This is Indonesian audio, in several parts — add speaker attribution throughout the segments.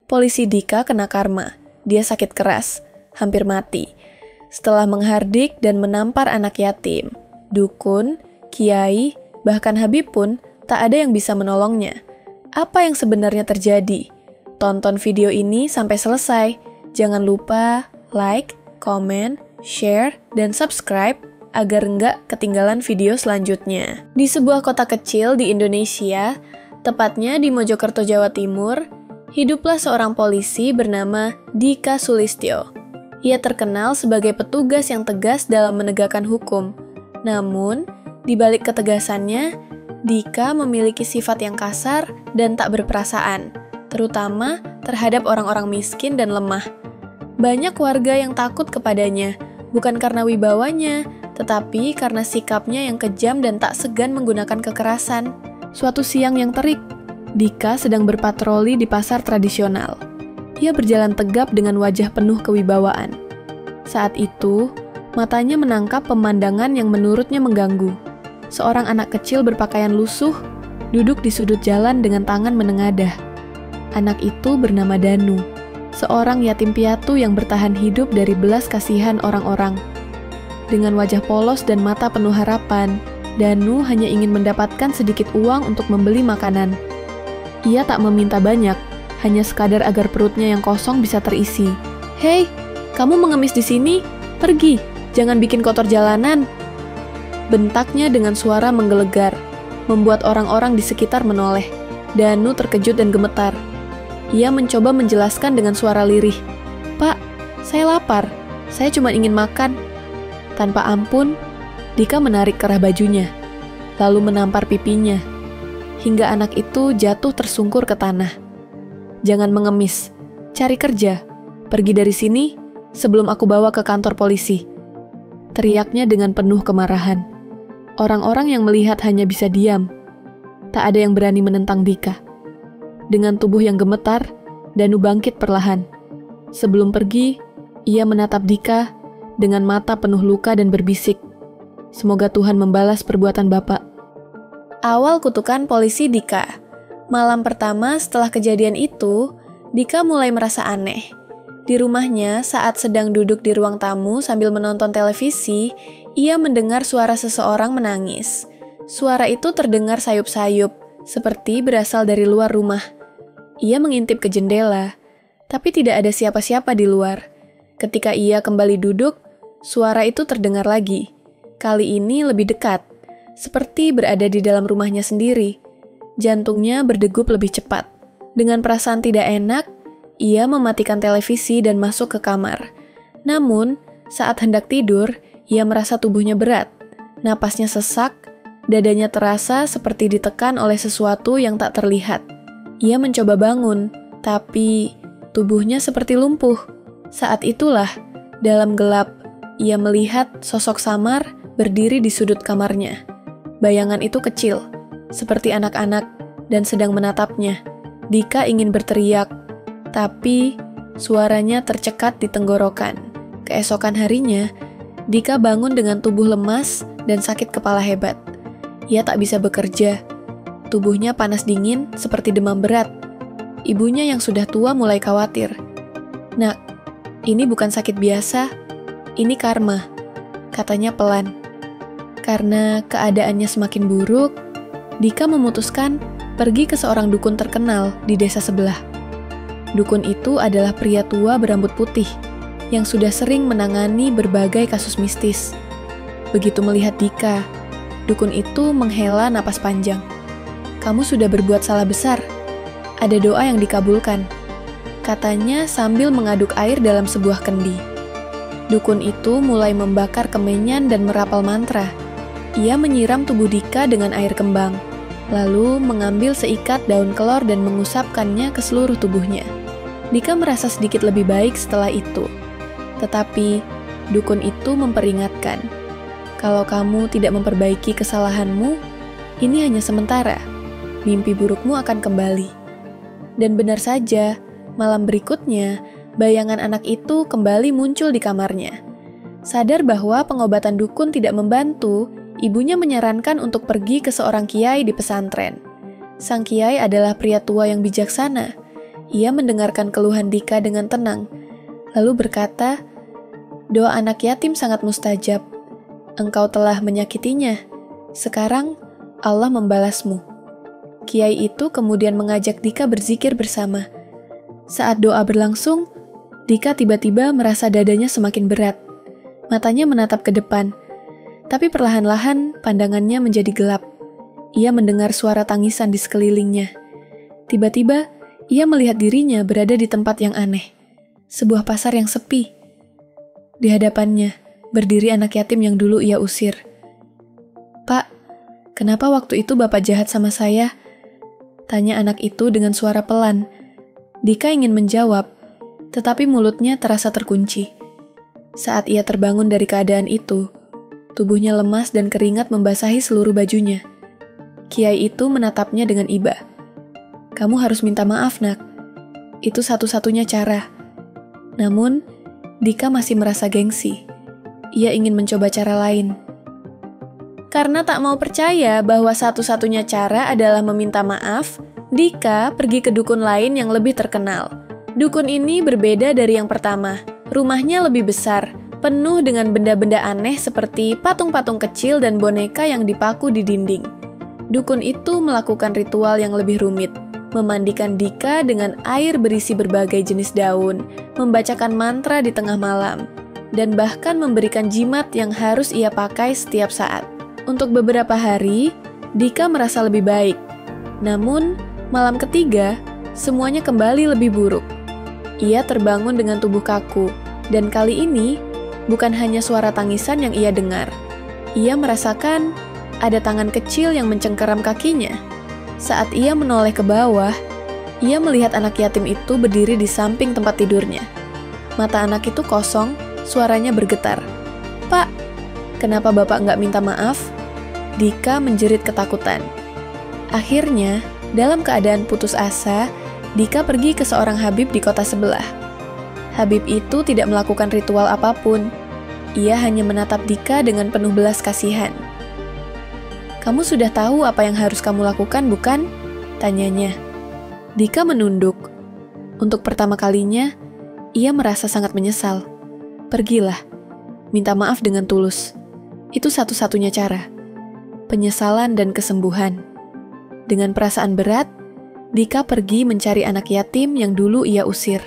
Speaker 1: Polisi Dika kena karma. Dia sakit keras, hampir mati. Setelah menghardik dan menampar anak yatim, dukun, kiai, bahkan Habib pun tak ada yang bisa menolongnya. Apa yang sebenarnya terjadi? Tonton video ini sampai selesai. Jangan lupa like, komen, share, dan subscribe agar nggak ketinggalan video selanjutnya. Di sebuah kota kecil di Indonesia, tepatnya di Mojokerto, Jawa Timur, hiduplah seorang polisi bernama Dika Sulistyo. Ia terkenal sebagai petugas yang tegas dalam menegakkan hukum. Namun, di balik ketegasannya, Dika memiliki sifat yang kasar dan tak berperasaan, terutama terhadap orang-orang miskin dan lemah. Banyak warga yang takut kepadanya, bukan karena wibawanya, tetapi karena sikapnya yang kejam dan tak segan menggunakan kekerasan. Suatu siang yang terik, Dika sedang berpatroli di pasar tradisional. Ia berjalan tegap dengan wajah penuh kewibawaan. Saat itu, matanya menangkap pemandangan yang menurutnya mengganggu. Seorang anak kecil berpakaian lusuh, duduk di sudut jalan dengan tangan menengadah. Anak itu bernama Danu, seorang yatim piatu yang bertahan hidup dari belas kasihan orang-orang. Dengan wajah polos dan mata penuh harapan, Danu hanya ingin mendapatkan sedikit uang untuk membeli makanan. Ia tak meminta banyak, hanya sekadar agar perutnya yang kosong bisa terisi. "Hei, kamu mengemis di sini? Pergi, jangan bikin kotor jalanan." Bentaknya dengan suara menggelegar, membuat orang-orang di sekitar menoleh. Danu terkejut dan gemetar. Ia mencoba menjelaskan dengan suara lirih, "Pak, saya lapar. Saya cuma ingin makan." Tanpa ampun, Dika menarik kerah bajunya, lalu menampar pipinya, hingga anak itu jatuh tersungkur ke tanah. "Jangan mengemis, cari kerja. Pergi dari sini sebelum aku bawa ke kantor polisi," teriaknya dengan penuh kemarahan. Orang-orang yang melihat hanya bisa diam. Tak ada yang berani menentang Dika. Dengan tubuh yang gemetar, Danu bangkit perlahan. Sebelum pergi, ia menatap Dika dengan mata penuh luka dan berbisik, "Semoga Tuhan membalas perbuatan Bapak." Awal kutukan polisi Dika. Malam pertama setelah kejadian itu, Dika mulai merasa aneh. Di rumahnya, saat sedang duduk di ruang tamu sambil menonton televisi, ia mendengar suara seseorang menangis. Suara itu terdengar sayup-sayup, seperti berasal dari luar rumah. Ia mengintip ke jendela, tapi tidak ada siapa-siapa di luar. Ketika ia kembali duduk, suara itu terdengar lagi. Kali ini lebih dekat, seperti berada di dalam rumahnya sendiri. Jantungnya berdegup lebih cepat. Dengan perasaan tidak enak, ia mematikan televisi dan masuk ke kamar. Namun, saat hendak tidur, ia merasa tubuhnya berat. Napasnya sesak, dadanya terasa seperti ditekan oleh sesuatu yang tak terlihat. Ia mencoba bangun, tapi tubuhnya seperti lumpuh. Saat itulah, dalam gelap, ia melihat sosok samar berdiri di sudut kamarnya. Bayangan itu kecil, seperti anak-anak, dan sedang menatapnya. Dika ingin berteriak, tapi suaranya tercekat di tenggorokan. Keesokan harinya, Dika bangun dengan tubuh lemas dan sakit kepala hebat. Ia tak bisa bekerja. Tubuhnya panas dingin seperti demam berat. Ibunya yang sudah tua mulai khawatir. "Nak, ini bukan sakit biasa. Ini karma," katanya pelan. Karena keadaannya semakin buruk, Dika memutuskan pergi ke seorang dukun terkenal di desa sebelah. Dukun itu adalah pria tua berambut putih yang sudah sering menangani berbagai kasus mistis. Begitu melihat Dika, dukun itu menghela napas panjang. "Kamu sudah berbuat salah besar. Ada doa yang dikabulkan," katanya sambil mengaduk air dalam sebuah kendi. Dukun itu mulai membakar kemenyan dan merapal mantra. Ia menyiram tubuh Dika dengan air kembang, lalu mengambil seikat daun kelor dan mengusapkannya ke seluruh tubuhnya. Dika merasa sedikit lebih baik setelah itu. Tetapi, dukun itu memperingatkan, "Kalau kamu tidak memperbaiki kesalahanmu, ini hanya sementara. Mimpi burukmu akan kembali." Dan benar saja, malam berikutnya, bayangan anak itu kembali muncul di kamarnya. Sadar bahwa pengobatan dukun tidak membantu, ibunya menyarankan untuk pergi ke seorang kiai di pesantren. Sang kiai adalah pria tua yang bijaksana. Ia mendengarkan keluhan Dika dengan tenang, lalu berkata, "Doa anak yatim sangat mustajab. Engkau telah menyakitinya. Sekarang Allah membalasmu." Kiai itu kemudian mengajak Dika berzikir bersama. Saat doa berlangsung, Dika tiba-tiba merasa dadanya semakin berat. Matanya menatap ke depan, tapi perlahan-lahan pandangannya menjadi gelap. Ia mendengar suara tangisan di sekelilingnya. Tiba-tiba, ia melihat dirinya berada di tempat yang aneh. Sebuah pasar yang sepi. Di hadapannya, berdiri anak yatim yang dulu ia usir. "Pak, kenapa waktu itu Bapak jahat sama saya?" tanya anak itu dengan suara pelan. Dika ingin menjawab, tetapi mulutnya terasa terkunci. Saat ia terbangun dari keadaan itu, tubuhnya lemas dan keringat membasahi seluruh bajunya. Kiai itu menatapnya dengan iba. "Kamu harus minta maaf, Nak. Itu satu-satunya cara." Namun, Dika masih merasa gengsi. Ia ingin mencoba cara lain. Karena tak mau percaya bahwa satu-satunya cara adalah meminta maaf, Dika pergi ke dukun lain yang lebih terkenal. Dukun ini berbeda dari yang pertama. Rumahnya lebih besar, penuh dengan benda-benda aneh seperti patung-patung kecil dan boneka yang dipaku di dinding. Dukun itu melakukan ritual yang lebih rumit, memandikan Dika dengan air berisi berbagai jenis daun, membacakan mantra di tengah malam, dan bahkan memberikan jimat yang harus ia pakai setiap saat. Untuk beberapa hari, Dika merasa lebih baik. Namun, malam ketiga, semuanya kembali lebih buruk. Ia terbangun dengan tubuh kaku, dan kali ini bukan hanya suara tangisan yang ia dengar. Ia merasakan ada tangan kecil yang mencengkeram kakinya. Saat ia menoleh ke bawah, ia melihat anak yatim itu berdiri di samping tempat tidurnya. Mata anak itu kosong, suaranya bergetar. "Pak, kenapa Bapak nggak minta maaf?" Dika menjerit ketakutan. Akhirnya, dalam keadaan putus asa, Dika pergi ke seorang habib di kota sebelah. Habib itu tidak melakukan ritual apapun. Ia hanya menatap Dika dengan penuh belas kasihan. "Kamu sudah tahu apa yang harus kamu lakukan, bukan?" tanyanya. Dika menunduk. Untuk pertama kalinya, ia merasa sangat menyesal. "Pergilah, minta maaf dengan tulus. Itu satu-satunya cara." Penyesalan dan kesembuhan. Dengan perasaan berat, Dika pergi mencari anak yatim yang dulu ia usir.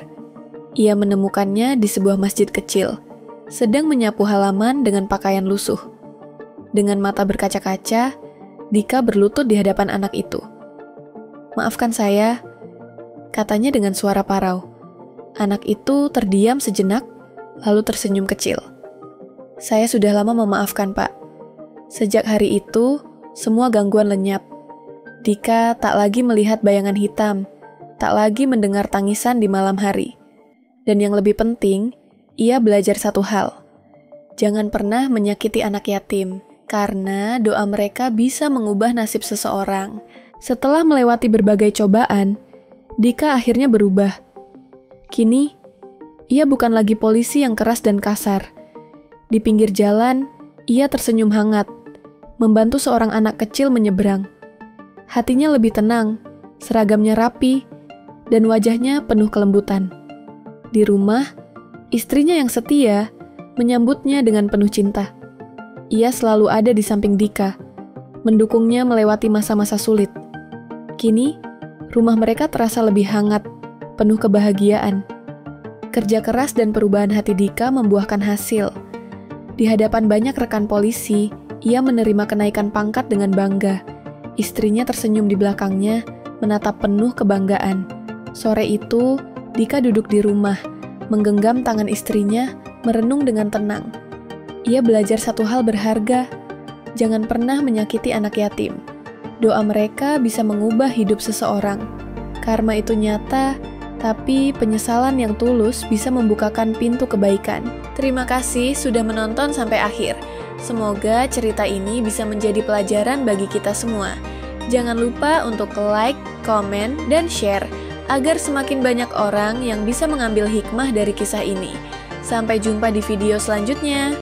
Speaker 1: Ia menemukannya di sebuah masjid kecil, sedang menyapu halaman dengan pakaian lusuh. Dengan mata berkaca-kaca, Dika berlutut di hadapan anak itu. "Maafkan saya," katanya dengan suara parau. Anak itu terdiam sejenak, lalu tersenyum kecil. "Saya sudah lama memaafkan, Pak. Sejak hari itu, semua gangguan lenyap. Dika tak lagi melihat bayangan hitam, tak lagi mendengar tangisan di malam hari. Dan yang lebih penting, ia belajar satu hal. Jangan pernah menyakiti anak yatim, karena doa mereka bisa mengubah nasib seseorang." Setelah melewati berbagai cobaan, Dika akhirnya berubah. Kini, ia bukan lagi polisi yang keras dan kasar. Di pinggir jalan, ia tersenyum hangat, membantu seorang anak kecil menyeberang. Hatinya lebih tenang, seragamnya rapi, dan wajahnya penuh kelembutan. Di rumah, istrinya yang setia menyambutnya dengan penuh cinta. Ia selalu ada di samping Dika, mendukungnya melewati masa-masa sulit. Kini, rumah mereka terasa lebih hangat, penuh kebahagiaan. Kerja keras dan perubahan hati Dika membuahkan hasil. Di hadapan banyak rekan polisi, ia menerima kenaikan pangkat dengan bangga. Istrinya tersenyum di belakangnya, menatap penuh kebanggaan. Sore itu, Dika duduk di rumah, menggenggam tangan istrinya, merenung dengan tenang. Ia belajar satu hal berharga, jangan pernah menyakiti anak yatim. Doa mereka bisa mengubah hidup seseorang. Karma itu nyata, tapi penyesalan yang tulus bisa membukakan pintu kebaikan. Terima kasih sudah menonton sampai akhir. Semoga cerita ini bisa menjadi pelajaran bagi kita semua. Jangan lupa untuk like, komen, dan share, agar semakin banyak orang yang bisa mengambil hikmah dari kisah ini. Sampai jumpa di video selanjutnya.